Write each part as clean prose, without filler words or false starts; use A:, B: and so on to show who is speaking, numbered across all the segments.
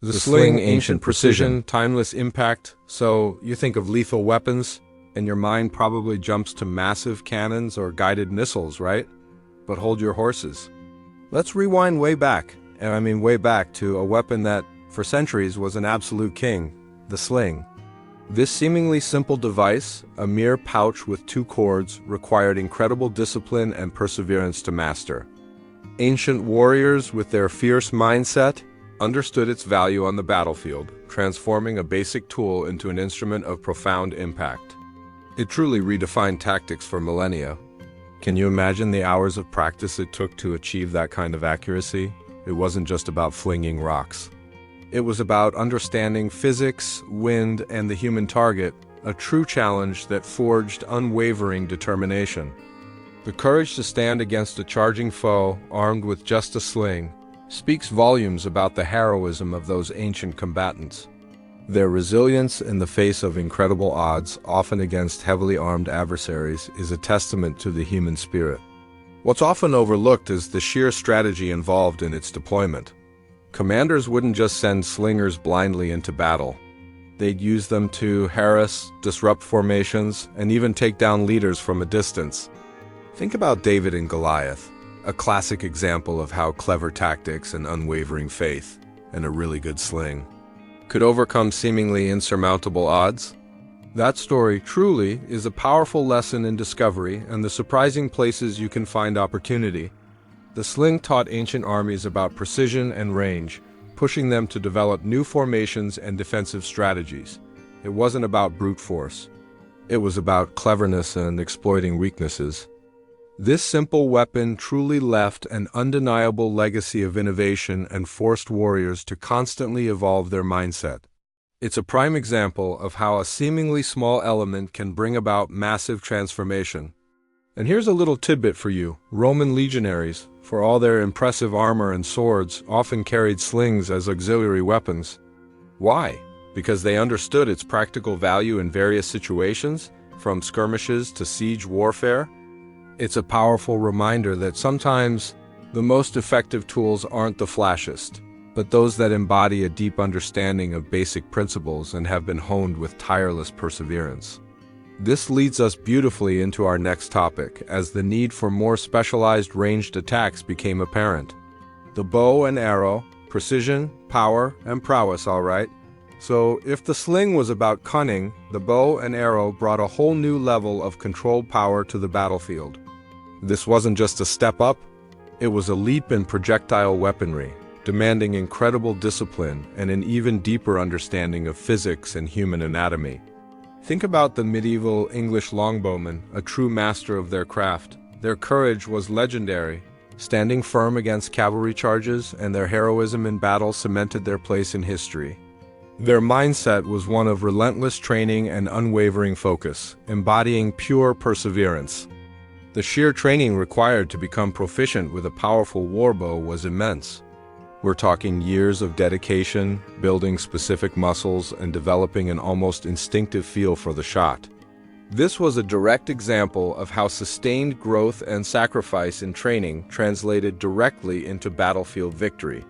A: The sling, ancient precision, timeless impact. So you think of lethal weapons, and your mind probably jumps to massive cannons or guided missiles, right? But hold your horses. Let's rewind way back, and I mean way back to a weapon that, for centuries, was an absolute king, the sling. This seemingly simple device, a mere pouch with 2 cords, required incredible discipline and perseverance to master. Ancient warriors, with their fierce mindset, understood its value on the battlefield, transforming a basic tool into an instrument of profound impact. It truly redefined tactics for millennia. Can you imagine the hours of practice it took to achieve that kind of accuracy? It wasn't just about flinging rocks. It was about understanding physics, wind, and the human target, a true challenge that forged unwavering determination. The courage to stand against a charging foe, armed with just a sling, speaks volumes about the heroism of those ancient combatants. Their resilience in the face of incredible odds, often against heavily armed adversaries, is a testament to the human spirit. What's often overlooked is the sheer strategy involved in its deployment. Commanders wouldn't just send slingers blindly into battle. They'd use them to harass, disrupt formations, and even take down leaders from a distance. Think about David and Goliath, a classic example of how clever tactics and unwavering faith, and a really good sling, could overcome seemingly insurmountable odds. That story, truly, is a powerful lesson in discovery and the surprising places you can find opportunity. The sling taught ancient armies about precision and range, pushing them to develop new formations and defensive strategies. It wasn't about brute force. It was about cleverness and exploiting weaknesses. This simple weapon truly left an undeniable legacy of innovation and forced warriors to constantly evolve their mindset. It's a prime example of how a seemingly small element can bring about massive transformation. And here's a little tidbit for you. Roman legionaries, for all their impressive armor and swords, often carried slings as auxiliary weapons. Why? Because they understood its practical value in various situations, from skirmishes to siege warfare. It's a powerful reminder that sometimes the most effective tools aren't the flashiest, but those that embody a deep understanding of basic principles and have been honed with tireless perseverance. This leads us beautifully into our next topic, as the need for more specialized ranged attacks became apparent. The bow and arrow, precision, power, and prowess, all right. So if the sling was about cunning, the bow and arrow brought a whole new level of controlled power to the battlefield. This wasn't just a step up, it was a leap in projectile weaponry, demanding incredible discipline and an even deeper understanding of physics and human anatomy. Think about the medieval English longbowmen, a true master of their craft. Their courage was legendary, standing firm against cavalry charges, and their heroism in battle cemented their place in history. Their mindset was one of relentless training and unwavering focus, embodying pure perseverance. The sheer training required to become proficient with a powerful warbow was immense. We're talking years of dedication, building specific muscles, and developing an almost instinctive feel for the shot. This was a direct example of how sustained growth and sacrifice in training translated directly into battlefield victory.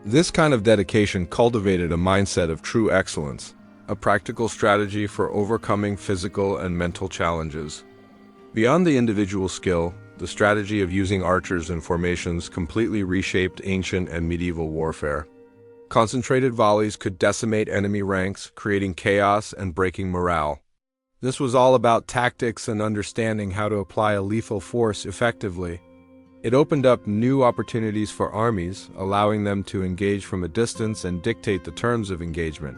A: This kind of dedication cultivated a mindset of true excellence, a practical strategy for overcoming physical and mental challenges. Beyond the individual skill, the strategy of using archers and formations completely reshaped ancient and medieval warfare. Concentrated volleys could decimate enemy ranks, creating chaos and breaking morale. This was all about tactics and understanding how to apply a lethal force effectively. It opened up new opportunities for armies, allowing them to engage from a distance and dictate the terms of engagement.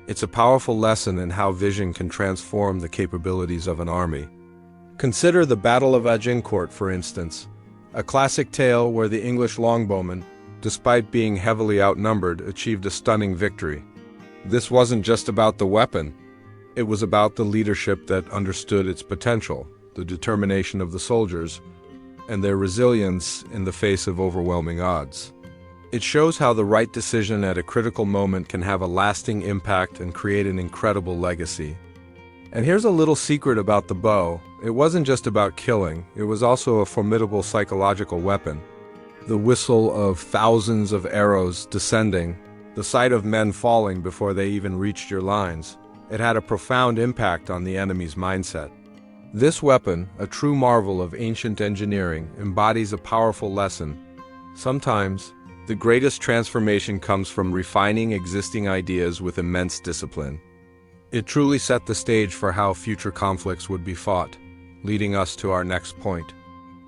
A: It's a powerful lesson in how vision can transform the capabilities of an army. Consider the Battle of Agincourt, for instance, a classic tale where the English longbowmen, despite being heavily outnumbered, achieved a stunning victory. This wasn't just about the weapon. It was about the leadership that understood its potential, the determination of the soldiers, and their resilience in the face of overwhelming odds. It shows how the right decision at a critical moment can have a lasting impact and create an incredible legacy. And here's a little secret about the bow. It wasn't just about killing, it was also a formidable psychological weapon. The whistle of thousands of arrows descending, The sight of men falling before they even reached your lines, it had a profound impact on the enemy's mindset. This weapon, a true marvel of ancient engineering, embodies a powerful lesson. Sometimes, the greatest transformation comes from refining existing ideas with immense discipline. It truly set the stage for how future conflicts would be fought, leading us to our next point.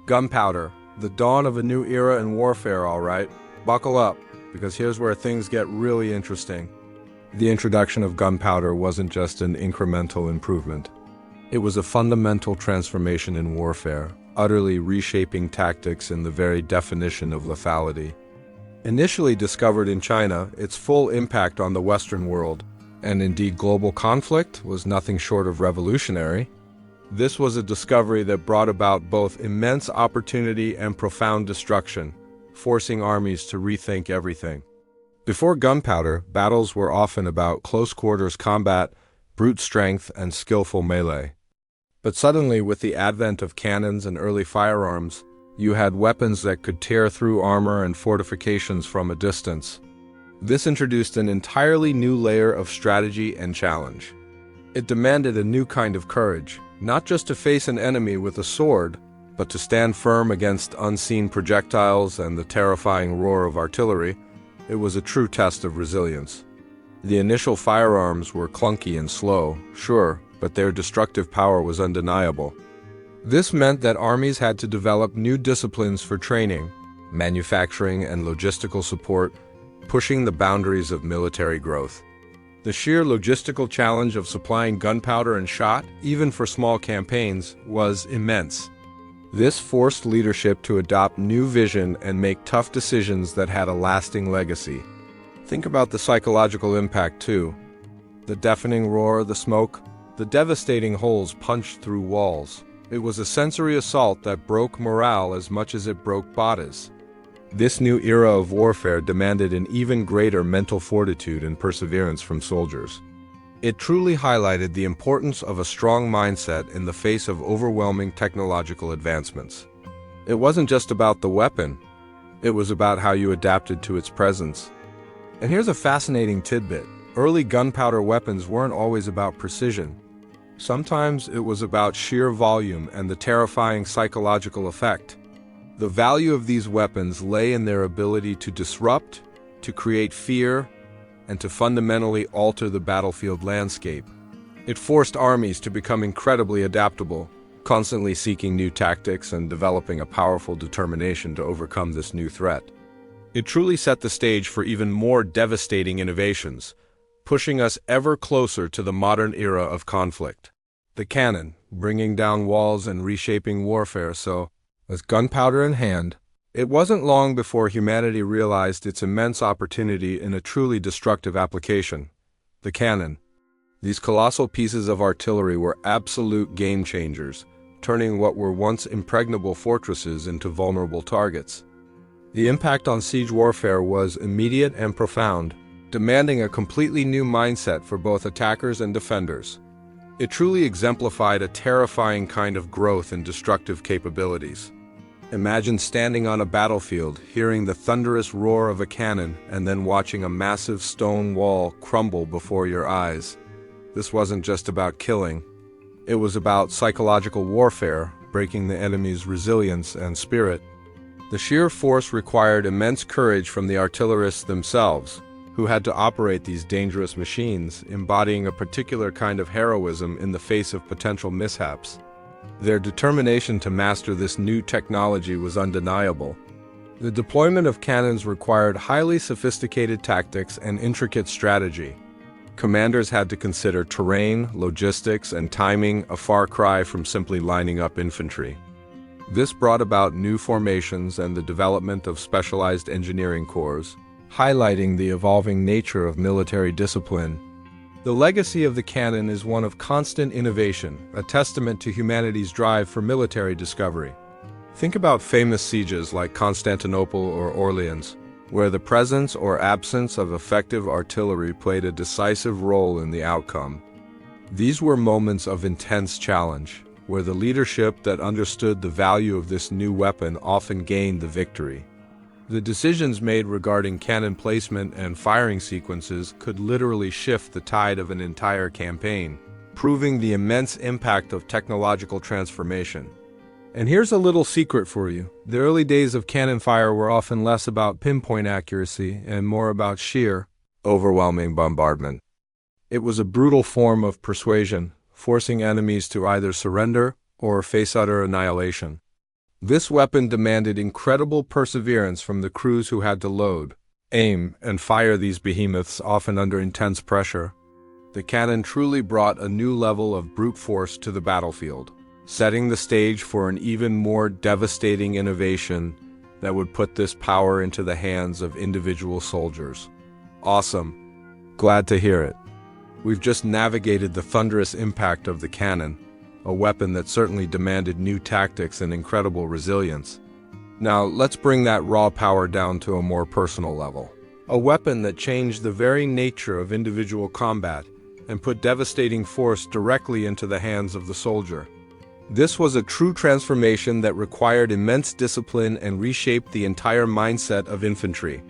A: Gunpowder, the dawn of a new era in warfare, all right? Buckle up, because here's where things get really interesting. The introduction of gunpowder wasn't just an incremental improvement. It was a fundamental transformation in warfare, utterly reshaping tactics in the very definition of lethality. Initially discovered in China, its full impact on the Western world, and indeed global conflict, was nothing short of revolutionary. This was a discovery that brought about both immense opportunity and profound destruction, forcing armies to rethink everything. Before gunpowder, battles were often about close-quarters combat, brute strength, and skillful melee. But suddenly, with the advent of cannons and early firearms, you had weapons that could tear through armor and fortifications from a distance. This introduced an entirely new layer of strategy and challenge. It demanded a new kind of courage, not just to face an enemy with a sword, but to stand firm against unseen projectiles and the terrifying roar of artillery. It was a true test of resilience. The initial firearms were clunky and slow, sure, but their destructive power was undeniable. This meant that armies had to develop new disciplines for training, manufacturing, and logistical support, pushing the boundaries of military growth. The sheer logistical challenge of supplying gunpowder and shot, even for small campaigns, was immense. This forced leadership to adopt new vision and make tough decisions that had a lasting legacy. Think about the psychological impact, too. The deafening roar, the smoke, the devastating holes punched through walls. It was a sensory assault that broke morale as much as it broke bodies. This new era of warfare demanded an even greater mental fortitude and perseverance from soldiers. It truly highlighted the importance of a strong mindset in the face of overwhelming technological advancements. It wasn't just about the weapon. It was about how you adapted to its presence. And here's a fascinating tidbit. Early gunpowder weapons weren't always about precision. Sometimes it was about sheer volume and the terrifying psychological effect. The value of these weapons lay in their ability to disrupt, to create fear, and to fundamentally alter the battlefield landscape. It forced armies to become incredibly adaptable, constantly seeking new tactics and developing a powerful determination to overcome this new threat. It truly set the stage for even more devastating innovations, pushing us ever closer to the modern era of conflict. The cannon, bringing down walls and reshaping warfare, so, with gunpowder in hand, it wasn't long before humanity realized its immense opportunity in a truly destructive application: the cannon. These colossal pieces of artillery were absolute game-changers, turning what were once impregnable fortresses into vulnerable targets. The impact on siege warfare was immediate and profound, demanding a completely new mindset for both attackers and defenders. It truly exemplified a terrifying kind of growth in destructive capabilities. Imagine standing on a battlefield, hearing the thunderous roar of a cannon, and then watching a massive stone wall crumble before your eyes. This wasn't just about killing. It was about psychological warfare, breaking the enemy's resilience and spirit. The sheer force required immense courage from the artillerists themselves, who had to operate these dangerous machines, embodying a particular kind of heroism in the face of potential mishaps. Their determination to master this new technology was undeniable. The deployment of cannons required highly sophisticated tactics and intricate strategy. Commanders had to consider terrain, logistics, and timing, a far cry from simply lining up infantry. This brought about new formations and the development of specialized engineering corps, highlighting the evolving nature of military discipline. The legacy of the cannon is one of constant innovation, a testament to humanity's drive for military discovery. Think about famous sieges like Constantinople or Orleans, where the presence or absence of effective artillery played a decisive role in the outcome. These were moments of intense challenge, where the leadership that understood the value of this new weapon often gained the victory. The decisions made regarding cannon placement and firing sequences could literally shift the tide of an entire campaign, proving the immense impact of technological transformation. And here's a little secret for you. The early days of cannon fire were often less about pinpoint accuracy and more about sheer, overwhelming bombardment. It was a brutal form of persuasion, forcing enemies to either surrender or face utter annihilation. This weapon demanded incredible perseverance from the crews who had to load, aim, and fire these behemoths, often under intense pressure. The cannon truly brought a new level of brute force to the battlefield, setting the stage for an even more devastating innovation that would put this power into the hands of individual soldiers. Awesome. Glad to hear it. We've just navigated the thunderous impact of the cannon, a weapon that certainly demanded new tactics and incredible resilience. Now, let's bring that raw power down to a more personal level. A weapon that changed the very nature of individual combat and put devastating force directly into the hands of the soldier. This was a true transformation that required immense discipline and reshaped the entire mindset of infantry.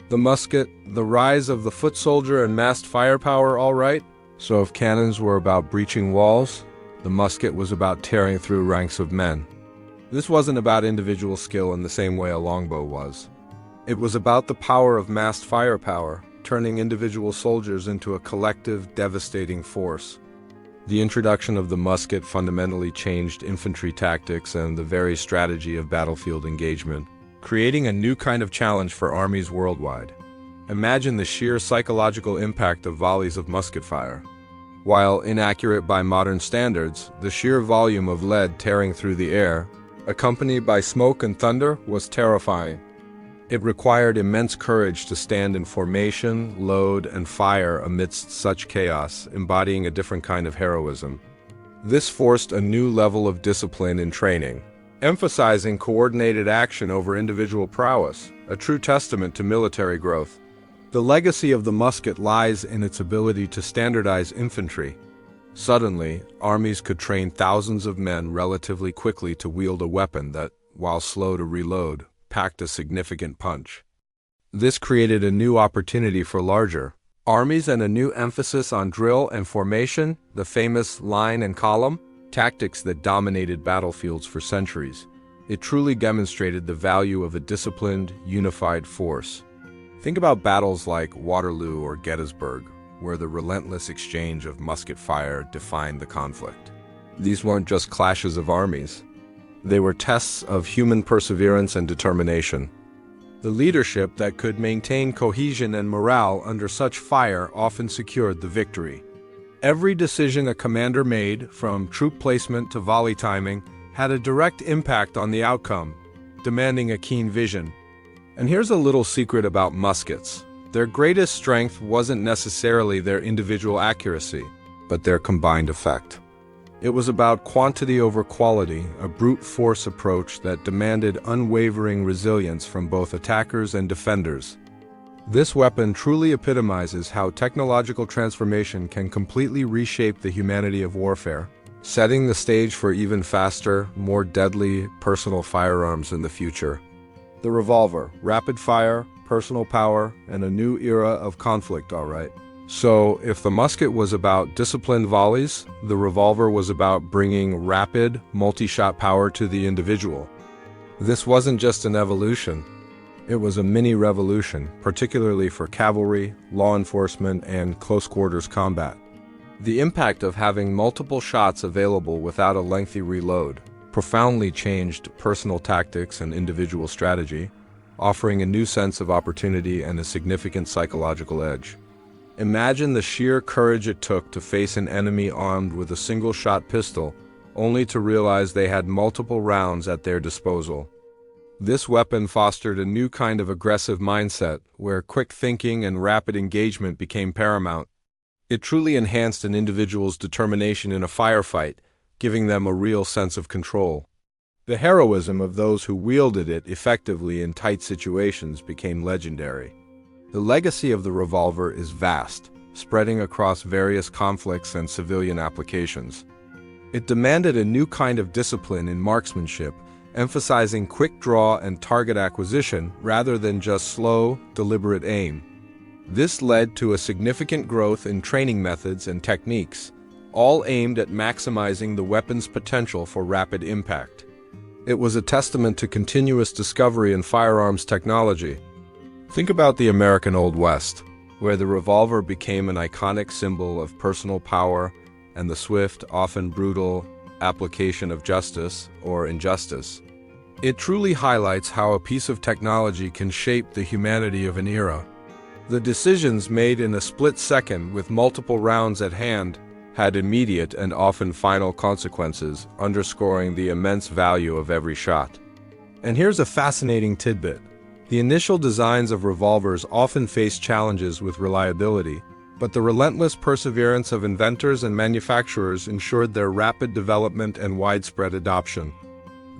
A: The musket, the rise of the foot soldier and massed firepower, all right? So if cannons were about breaching walls, the musket was about tearing through ranks of men. This wasn't about individual skill in the same way a longbow was. It was about the power of massed firepower, turning individual soldiers into a collective, devastating force. The introduction of the musket fundamentally changed infantry tactics and the very strategy of battlefield engagement, creating a new kind of challenge for armies worldwide. Imagine the sheer psychological impact of volleys of musket fire. While inaccurate by modern standards, the sheer volume of lead tearing through the air, accompanied by smoke and thunder, was terrifying. It required immense courage to stand in formation, load, and fire amidst such chaos, embodying a different kind of heroism. This forced a new level of discipline in training, emphasizing coordinated action over individual prowess, a true testament to military growth. The legacy of the musket lies in its ability to standardize infantry. Suddenly, armies could train thousands of men relatively quickly to wield a weapon that, while slow to reload, packed a significant punch. This created a new opportunity for larger armies and a new emphasis on drill and formation, the famous line and column, tactics that dominated battlefields for centuries. It truly demonstrated the value of a disciplined, unified force. Think about battles like Waterloo or Gettysburg, where the relentless exchange of musket fire defined the conflict. These weren't just clashes of armies. They were tests of human perseverance and determination. The leadership that could maintain cohesion and morale under such fire often secured the victory. Every decision a commander made, from troop placement to volley timing, had a direct impact on the outcome, demanding a keen vision. And here's a little secret about muskets. Their greatest strength wasn't necessarily their individual accuracy, but their combined effect. It was about quantity over quality, a brute force approach that demanded unwavering resilience from both attackers and defenders. This weapon truly epitomizes how technological transformation can completely reshape the humanity of warfare, setting the stage for even faster, more deadly personal firearms in the future. The revolver, rapid fire, personal power, and a new era of conflict, all right. So, if the musket was about disciplined volleys, the revolver was about bringing rapid, multi-shot power to the individual. This wasn't just an evolution. It was a mini-revolution, particularly for cavalry, law enforcement, and close-quarters combat. The impact of having multiple shots available without a lengthy reload profoundly changed personal tactics and individual strategy, offering a new sense of opportunity and a significant psychological edge. Imagine the sheer courage it took to face an enemy armed with a single-shot pistol, only to realize they had multiple rounds at their disposal. This weapon fostered a new kind of aggressive mindset, where quick thinking and rapid engagement became paramount. It truly enhanced an individual's determination in a firefight, giving them a real sense of control. The heroism of those who wielded it effectively in tight situations became legendary. The legacy of the revolver is vast, spreading across various conflicts and civilian applications. It demanded a new kind of discipline in marksmanship emphasizing quick draw and target acquisition rather than just slow, deliberate aim. This led to a significant growth in training methods and techniques, all aimed at maximizing the weapon's potential for rapid impact. It was a testament to continuous discovery in firearms technology. Think about the American Old West, where the revolver became an iconic symbol of personal power and the swift, often brutal, application of justice or injustice. It truly highlights how a piece of technology can shape the humanity of an era. The decisions made in a split second with multiple rounds at hand had immediate and often final consequences, underscoring the immense value of every shot. And here's a fascinating tidbit. The initial designs of revolvers often faced challenges with reliability, but the relentless perseverance of inventors and manufacturers ensured their rapid development and widespread adoption.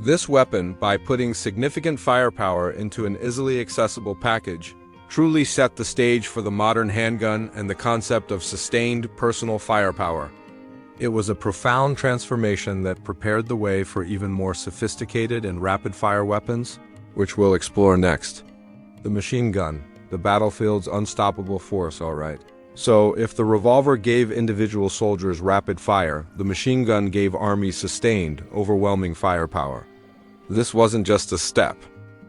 A: This weapon, by putting significant firepower into an easily accessible package, truly set the stage for the modern handgun and the concept of sustained personal firepower. It was a profound transformation that prepared the way for even more sophisticated and rapid-fire weapons, which we'll explore next. The machine gun, the battlefield's unstoppable force, all right. So, if the revolver gave individual soldiers rapid fire, the machine gun gave armies sustained, overwhelming firepower. This wasn't just a step.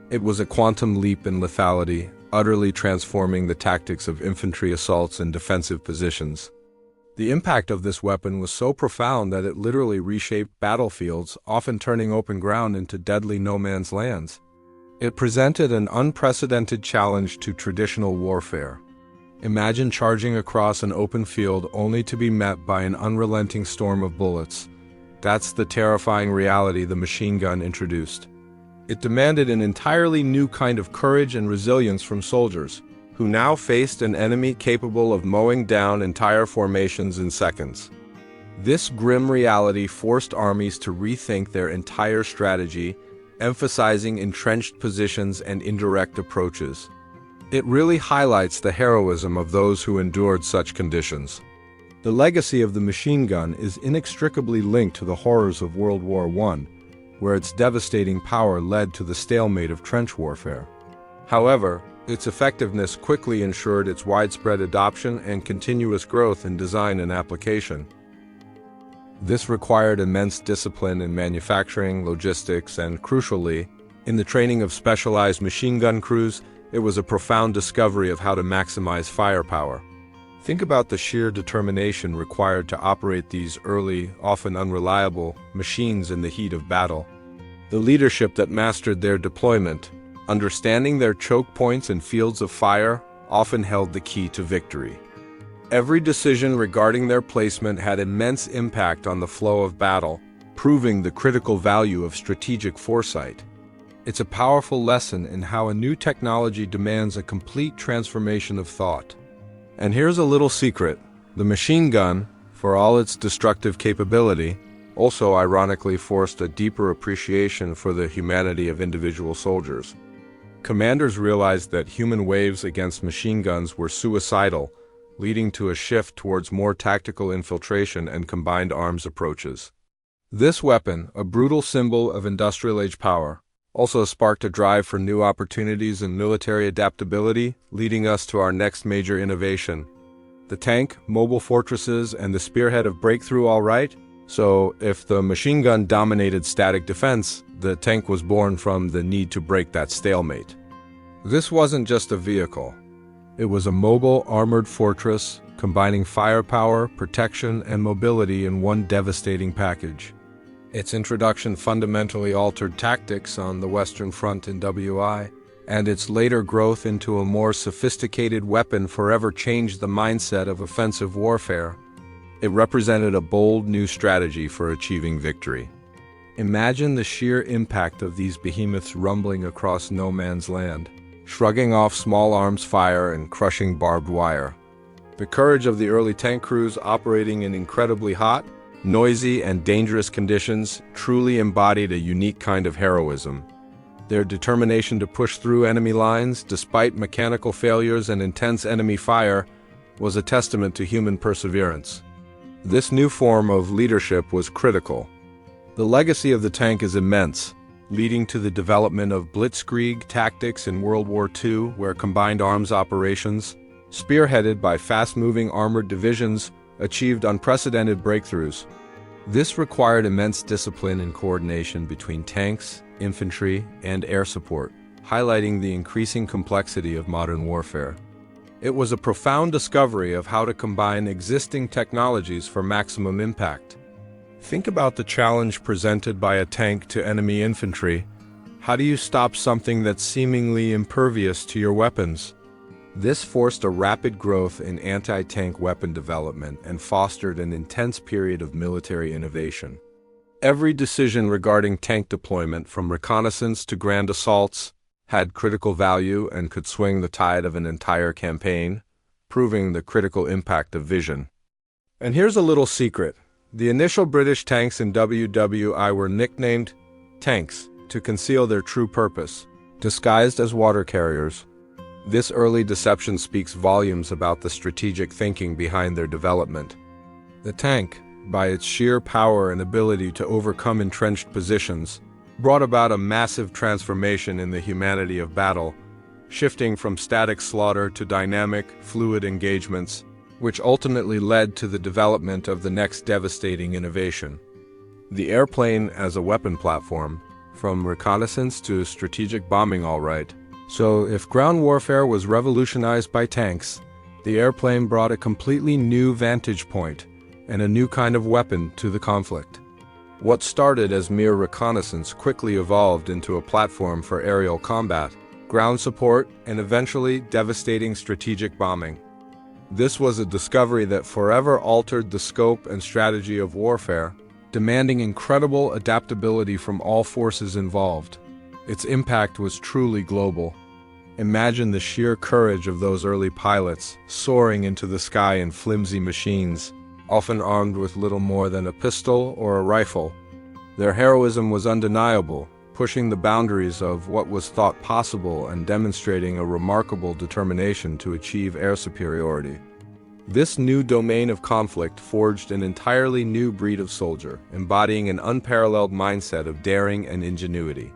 A: It was a quantum leap in lethality, utterly transforming the tactics of infantry assaults and defensive positions. The impact of this weapon was so profound that it literally reshaped battlefields, often turning open ground into deadly no-man's lands. It presented an unprecedented challenge to traditional warfare. Imagine charging across an open field only to be met by an unrelenting storm of bullets. That's the terrifying reality the machine gun introduced. It demanded an entirely new kind of courage and resilience from soldiers, who now faced an enemy capable of mowing down entire formations in seconds. This grim reality forced armies to rethink their entire strategy, emphasizing entrenched positions and indirect approaches. It really highlights the heroism of those who endured such conditions. The legacy of the machine gun is inextricably linked to the horrors of World War I, where its devastating power led to the stalemate of trench warfare. However, its effectiveness quickly ensured its widespread adoption and continuous growth in design and application. This required immense discipline in manufacturing, logistics, and, crucially, in the training of specialized machine gun crews. It was a profound discovery of how to maximize firepower. Think about the sheer determination required to operate these early, often unreliable, machines in the heat of battle. The leadership that mastered their deployment, understanding their choke points and fields of fire, often held the key to victory. Every decision regarding their placement had immense impact on the flow of battle, proving the critical value of strategic foresight. It's a powerful lesson in how a new technology demands a complete transformation of thought. And here's a little secret. The machine gun, for all its destructive capability, also ironically forced a deeper appreciation for the humanity of individual soldiers. Commanders realized that human waves against machine guns were suicidal, leading to a shift towards more tactical infiltration and combined arms approaches. This weapon, a brutal symbol of industrial-age power, also sparked a drive for new opportunities and military adaptability, leading us to our next major innovation. The tank, mobile fortresses, and the spearhead of breakthrough, all right? So, if the machine gun dominated static defense, the tank was born from the need to break that stalemate. This wasn't just a vehicle. It was a mobile, armored fortress, combining firepower, protection, and mobility in one devastating package. Its introduction fundamentally altered tactics on the Western Front in WI, and its later growth into a more sophisticated weapon forever changed the mindset of offensive warfare. It represented a bold new strategy for achieving victory. Imagine the sheer impact of these behemoths rumbling across no man's land, shrugging off small arms fire and crushing barbed wire. The courage of the early tank crews operating in incredibly hot, noisy, and dangerous conditions truly embodied a unique kind of heroism. Their determination to push through enemy lines, despite mechanical failures and intense enemy fire, was a testament to human perseverance. This new form of leadership was critical. The legacy of the tank is immense, leading to the development of blitzkrieg tactics in World War II, where combined arms operations, spearheaded by fast-moving armored divisions, achieved unprecedented breakthroughs. This required immense discipline and coordination between tanks, infantry, and air support, highlighting the increasing complexity of modern warfare. It was a profound discovery of how to combine existing technologies for maximum impact. Think about the challenge presented by a tank to enemy infantry. How do you stop something that's seemingly impervious to your weapons? This forced a rapid growth in anti-tank weapon development and fostered an intense period of military innovation. Every decision regarding tank deployment, from reconnaissance to grand assaults, had critical value and could swing the tide of an entire campaign, proving the critical impact of vision. And here's a little secret. The initial British tanks in WWI were nicknamed tanks to conceal their true purpose, disguised as water carriers. This early deception speaks volumes about the strategic thinking behind their development. The tank, by its sheer power and ability to overcome entrenched positions, brought about a massive transformation in the humanity of battle, shifting from static slaughter to dynamic, fluid engagements, which ultimately led to the development of the next devastating innovation: the airplane as a weapon platform, from reconnaissance to strategic bombing. All right. So, if ground warfare was revolutionized by tanks, the airplane brought a completely new vantage point and a new kind of weapon to the conflict. What started as mere reconnaissance quickly evolved into a platform for aerial combat, ground support, and eventually devastating strategic bombing. This was a discovery that forever altered the scope and strategy of warfare, demanding incredible adaptability from all forces involved. Its impact was truly global. Imagine the sheer courage of those early pilots, soaring into the sky in flimsy machines, often armed with little more than a pistol or a rifle. Their heroism was undeniable, pushing the boundaries of what was thought possible and demonstrating a remarkable determination to achieve air superiority. This new domain of conflict forged an entirely new breed of soldier, embodying an unparalleled mindset of daring and ingenuity.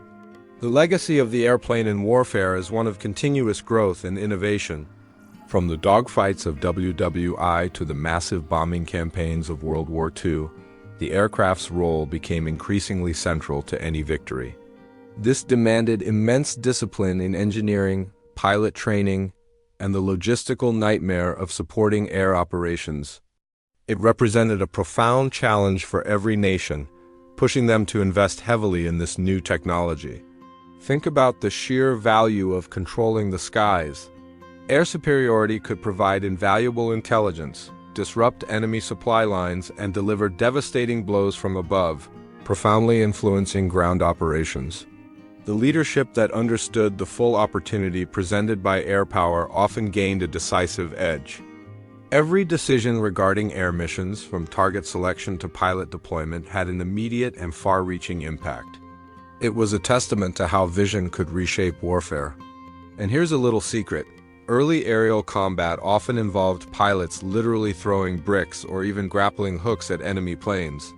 A: The legacy of the airplane in warfare is one of continuous growth and innovation. From the dogfights of WWI to the massive bombing campaigns of World War II, the aircraft's role became increasingly central to any victory. This demanded immense discipline in engineering, pilot training, and the logistical nightmare of supporting air operations. It represented a profound challenge for every nation, pushing them to invest heavily in this new technology. Think about the sheer value of controlling the skies. Air superiority could provide invaluable intelligence, disrupt enemy supply lines, and deliver devastating blows from above, profoundly influencing ground operations. The leadership that understood the full opportunity presented by air power often gained a decisive edge. Every decision regarding air missions, from target selection to pilot deployment, had an immediate and far-reaching impact. It was a testament to how vision could reshape warfare. And here's a little secret. Early aerial combat often involved pilots literally throwing bricks or even grappling hooks at enemy planes.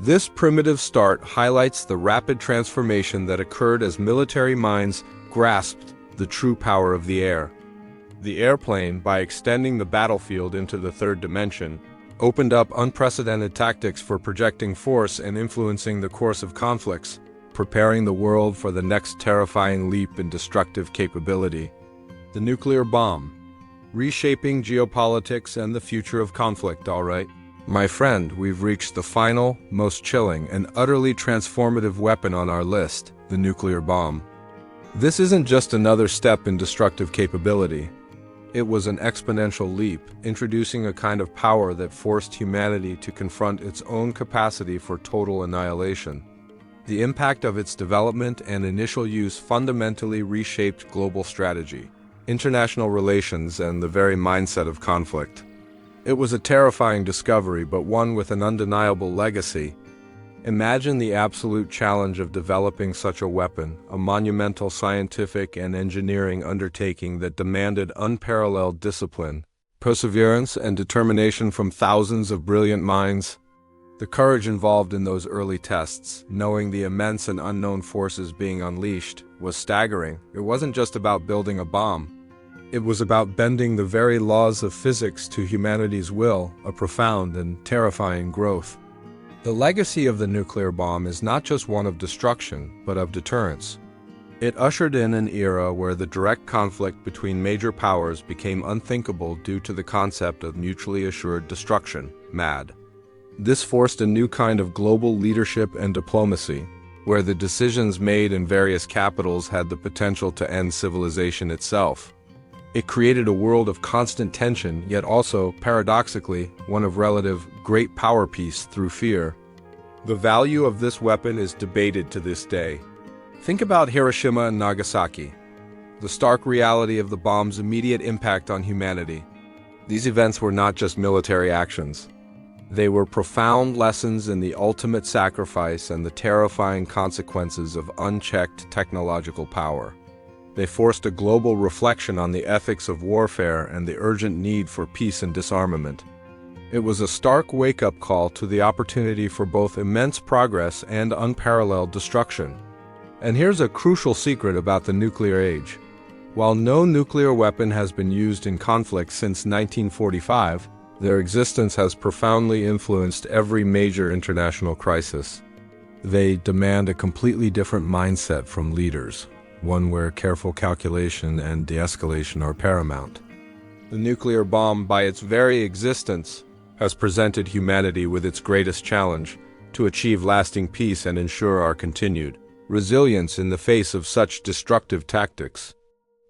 A: This primitive start highlights the rapid transformation that occurred as military minds grasped the true power of the air. The airplane, by extending the battlefield into the third dimension, opened up unprecedented tactics for projecting force and influencing the course of conflicts, preparing the world for the next terrifying leap in destructive capability: the nuclear bomb, reshaping geopolitics and the future of conflict. All right, my friend, we've reached the final, most chilling, and utterly transformative weapon on our list: the nuclear bomb. This isn't just another step in destructive capability. It was an exponential leap, introducing a kind of power that forced humanity to confront its own capacity for total annihilation. The impact of its development and initial use fundamentally reshaped global strategy, international relations, and the very mindset of conflict. It was a terrifying discovery, but one with an undeniable legacy. Imagine the absolute challenge of developing such a weapon, a monumental scientific and engineering undertaking that demanded unparalleled discipline, perseverance, and determination from thousands of brilliant minds. The courage involved in those early tests, knowing the immense and unknown forces being unleashed, was staggering. It wasn't just about building a bomb. It was about bending the very laws of physics to humanity's will, a profound and terrifying growth. The legacy of the nuclear bomb is not just one of destruction, but of deterrence. It ushered in an era where the direct conflict between major powers became unthinkable due to the concept of mutually assured destruction, MAD. This forced a new kind of global leadership and diplomacy, where the decisions made in various capitals had the potential to end civilization itself. It created a world of constant tension, yet also, paradoxically, one of relative great power peace through fear. The value of this weapon is debated to this day. Think about Hiroshima and Nagasaki, the stark reality of the bomb's immediate impact on humanity. These events were not just military actions. They were profound lessons in the ultimate sacrifice and the terrifying consequences of unchecked technological power. They forced a global reflection on the ethics of warfare and the urgent need for peace and disarmament. It was a stark wake-up call to the opportunity for both immense progress and unparalleled destruction. And here's a crucial secret about the nuclear age. While no nuclear weapon has been used in conflict since 1945, their existence has profoundly influenced every major international crisis. They demand a completely different mindset from leaders, one where careful calculation and de-escalation are paramount. The nuclear bomb, by its very existence, has presented humanity with its greatest challenge to achieve lasting peace and ensure our continued resilience in the face of such destructive tactics.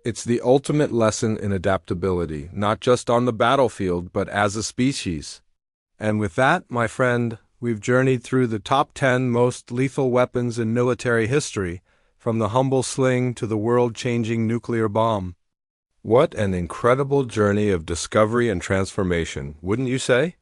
A: It's the ultimate lesson in adaptability, not just on the battlefield, but as a species. And with that, my friend, we've journeyed through the top 10 most lethal weapons in military history, from the humble sling to the world-changing nuclear bomb. What an incredible journey of discovery and transformation, wouldn't you say?